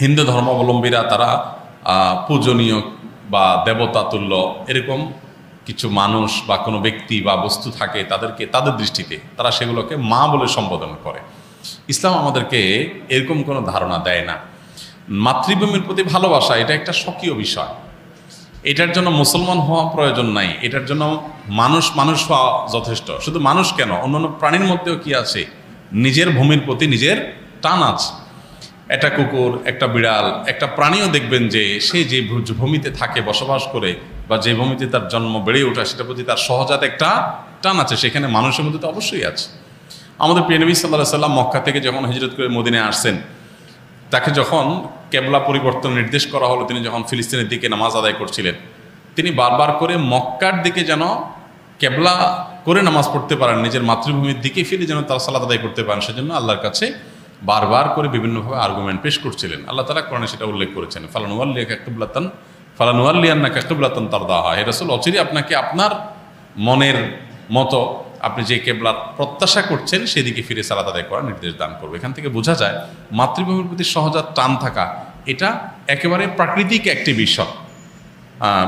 হিন্দু ধর্মাবলম্বীরা তারা পূজনীয় বা দেবতা তুল্য এরকম কিছু মানুষ বা কোনো ব্যক্তি বা বস্তু থাকে, তাদের দৃষ্টিতে তারা সেগুলোকে মা বলে সম্বোধন করে। ইসলাম আমাদেরকে এরকম কোনো ধারণা দেয় না। মাতৃভূমির প্রতি ভালোবাসা এটা একটা স্বকীয় বিষয়, এটার জন্য মুসলমান হওয়া প্রয়োজন নাই, এটার জন্য মানুষ হওয়া যথেষ্ট। শুধু মানুষ কেন, অন্যান্য প্রাণীর মধ্যেও কি আছে, নিজের ভূমির প্রতি নিজের টান আছে। একটা কুকুর, একটা বিড়াল, একটা প্রাণীও দেখবেন যে সে যে ভূমিতে থাকে, বসবাস করে, বা যে ভূমিতে তার জন্ম বেড়ে ওঠা, সেটার প্রতি তার সহজাত একটা টান আছে। সেখানে মানুষের মধ্যে তো অবশ্যই আছে। আমাদের প্রিয় নবী সাল্লাল্লাহু আলাইহি সাল্লাম মক্কা থেকে যখন হিজরত করে মদিনায় আসছেন, তাকে যখন কেবলা পরিবর্তন নির্দেশ করা হলো, তিনি যখন ফিলিস্তিনের দিকে নামাজ আদায় করছিলেন, তিনি বারবার করে মক্কার দিকে যেন কেবলা করে নামাজ পড়তে পারেন, নিজের মাতৃভূমির দিকে ফিরে যেন তার সালাত আদায় করতে পারেন, সেজন্য আল্লাহর কাছে বারবার করে বিভিন্নভাবে আর্গুমেন্ট পেশ করছিলেন। আল্লাহ তাআলা কোরআনে সেটা উল্লেখ করেছেন, ফালানুওয়াল্লিয়ান্নাকা কিবলাতান তারদাহা। হে রাসূল, অচিরে আপনাকে আপনার মনের মতো আপনি যে কেবলার প্রত্যাশা করছেন সেদিকে ফিরে সালাত আদায় করার নির্দেশ দান করবে। এখান থেকে বোঝা যায় মাতৃভূমির প্রতি সহজাত টান থাকা এটা একেবারে প্রাকৃতিক একটি বিষয়।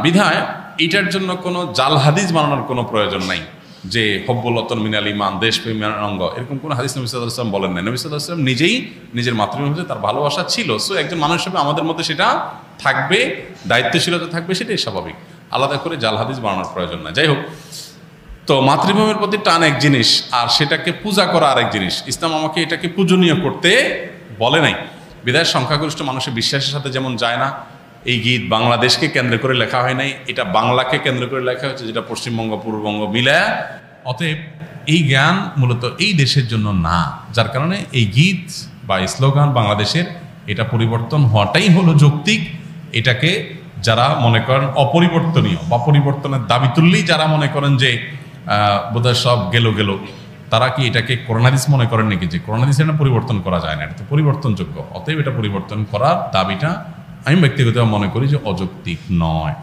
বিধায় এটার জন্য কোনো জাল হাদিস বানানোর কোনো প্রয়োজন নাই যে হব্বুল্লাতন মিনাল ইমান, দেশপ্রেমের অঙ্গ, এরকম কোনো হাদিস নবী সাল্লাল্লাহু আলাইহি ওয়াসাল্লাম বলেন না। নবী সাল্লাল্লাহু আলাইহি ওয়াসাল্লাম নিজেই নিজের মাতৃভূমিতে তার ভালোবাসা ছিল। সো একজন মানুষ হিসেবে আমাদের মধ্যে সেটা থাকবে, দায়িত্বশীলতা থাকবে, সেটাই স্বাভাবিক। আলাদা করে জাল হাদিস বানানোর প্রয়োজন না। যাই হোক, তো মাতৃভূমির প্রতি টান এক জিনিস, আর সেটাকে পূজা করা আরেক জিনিস। ইসলাম আমাকে এটাকে পূজনীয় করতে বলে নাই। বিধায় সংখ্যাগরিষ্ঠ মানুষের বিশ্বাসের সাথে যেমন যায় না। এই গীত বাংলাদেশকে কেন্দ্র করে লেখা হয় নাই, এটা বাংলাকে কেন্দ্র করে লেখা হয়েছে, যেটা পশ্চিমবঙ্গ পূর্ববঙ্গ মিলায়া। অতএব এই জ্ঞান মূলত এই দেশের জন্য না, যার কারণে এই গীত বা স্লোগান বাংলাদেশের, এটা পরিবর্তন হওয়াটাই হলো যৌক্তিক। এটাকে যারা মনে করেন অপরিবর্তনীয় বা পরিবর্তনের দাবি তুললেই যারা মনে করেন যে বোধহয় সব গেল, তারা কি এটাকে কোরআন হাদিস মনে করেন নাকি যে কোরআন হাদিস এটা পরিবর্তন করা যায় না? এটা তো পরিবর্তনযোগ্য। অতএব এটা পরিবর্তন করার দাবিটা আমি ব্যক্তিগতভাবে মনে করি যে অযৌক্তিক নয়।